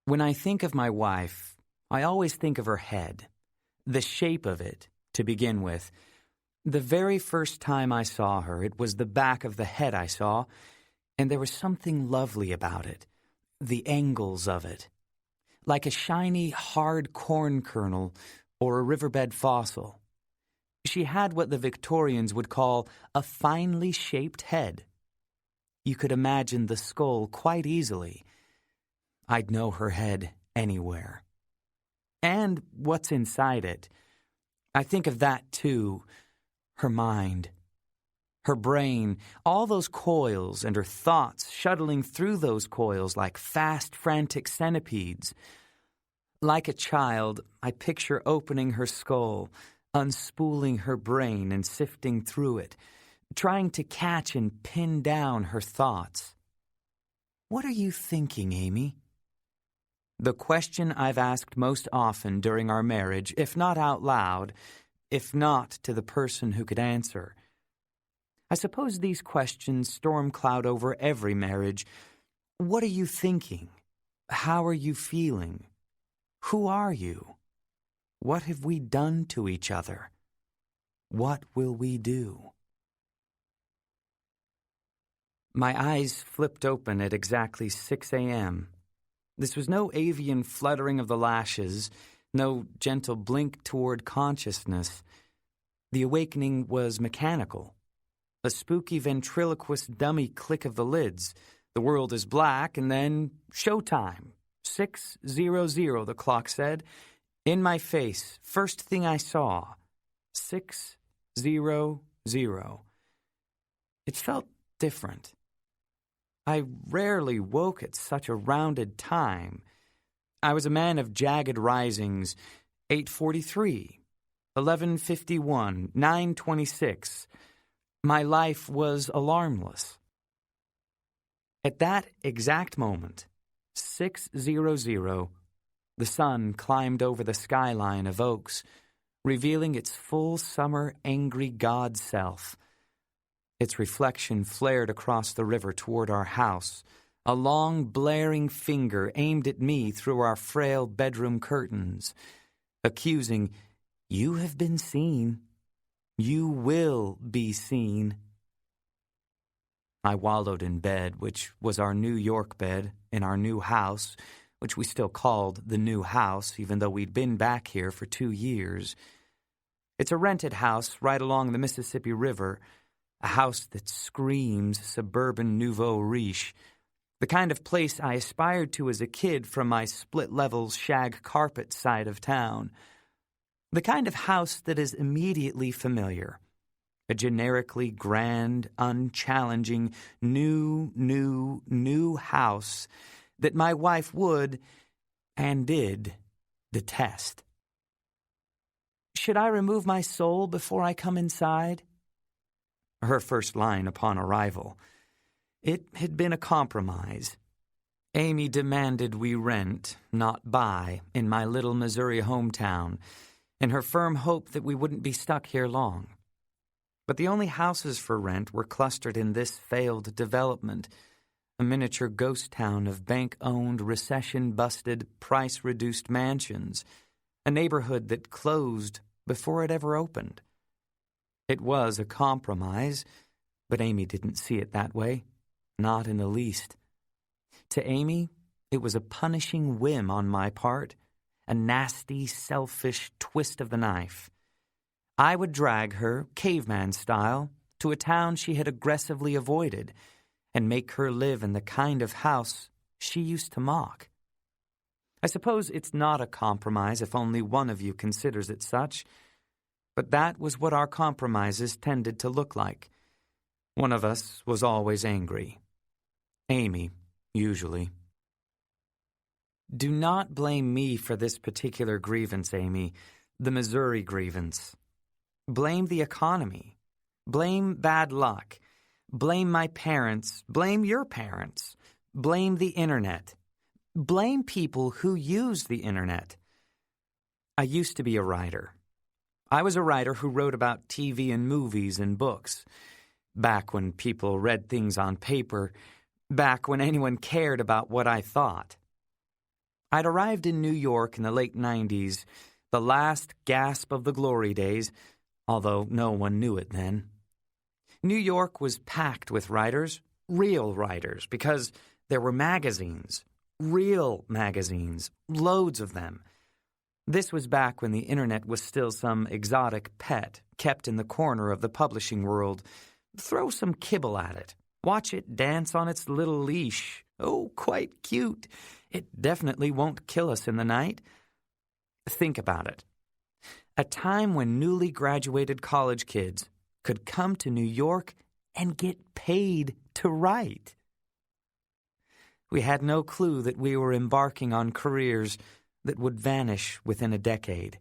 When I think of my wife, I always think of her head, the shape of it, to begin with. The very first time I saw her, it was the back of the head I saw, and there was something lovely about it, the angles of it, like a shiny, hard corn kernel or a riverbed fossil. She had what the Victorians would call a finely shaped head. You could imagine the skull quite easily. I'd know her head anywhere. And what's inside it. I think of that too, her mind, her brain, all those coils and her thoughts shuttling through those coils like fast, frantic centipedes. Like a child, I picture opening her skull, unspooling her brain and sifting through it, trying to catch and pin down her thoughts. What are you thinking, Amy? The question I've asked most often during our marriage, if not out loud, if not to the person who could answer. I suppose these questions storm cloud over every marriage. What are you thinking? How are you feeling? Who are you? What have we done to each other? What will we do? My eyes flipped open at exactly 6 a.m. This was no avian fluttering of the lashes, no gentle blink toward consciousness. The awakening was mechanical. A spooky ventriloquist dummy click of the lids. The world is black, and then showtime. 6:00, the clock said. In my face, first thing I saw. 6:00. It felt different. I rarely woke at such a rounded time. I was a man of jagged risings. 8:43, 11:51, 9:26. My life was alarmless. At that exact moment, 6:00, the sun climbed over the skyline of oaks, revealing its full summer angry god self. Its reflection flared across the river toward our house, a long blaring finger aimed at me through our frail bedroom curtains, accusing, "You have been seen. You will be seen." I wallowed in bed, which was our New York bed, in our new house, which we still called the new house, even though we'd been back here for 2 years. It's a rented house right along the Mississippi River, a house that screams suburban nouveau riche, the kind of place I aspired to as a kid from my split-level shag carpet side of town. The kind of house that is immediately familiar. A generically grand, unchallenging, new house that my wife would, and did, detest. "Should I remove my soul before I come inside?" Her first line upon arrival. It had been a compromise. Amy demanded we rent, not buy, in my little Missouri hometown, in her firm hope that we wouldn't be stuck here long. But the only houses for rent were clustered in this failed development, a miniature ghost town of bank-owned, recession-busted, price-reduced mansions, a neighborhood that closed before it ever opened. It was a compromise, but Amy didn't see it that way, not in the least. To Amy, it was a punishing whim on my part, a nasty, selfish twist of the knife. I would drag her, caveman style, to a town she had aggressively avoided and make her live in the kind of house she used to mock. I suppose it's not a compromise if only one of you considers it such, but that was what our compromises tended to look like. One of us was always angry. Amy, usually. Do not blame me for this particular grievance, Amy, the Missouri grievance. Blame the economy. Blame bad luck. Blame my parents. Blame your parents. Blame the internet. Blame people who use the internet. I used to be a writer. I was a writer who wrote about TV and movies and books. Back when people read things on paper. Back when anyone cared about what I thought. I'd arrived in New York in the late 90s, the last gasp of the glory days, although no one knew it then. New York was packed with writers, real writers, because there were magazines, real magazines, loads of them. This was back when the internet was still some exotic pet kept in the corner of the publishing world. Throw some kibble at it. Watch it dance on its little leash. Oh, quite cute. It definitely won't kill us in the night. Think about it. A time when newly graduated college kids could come to New York and get paid to write. We had no clue that we were embarking on careers that would vanish within a decade.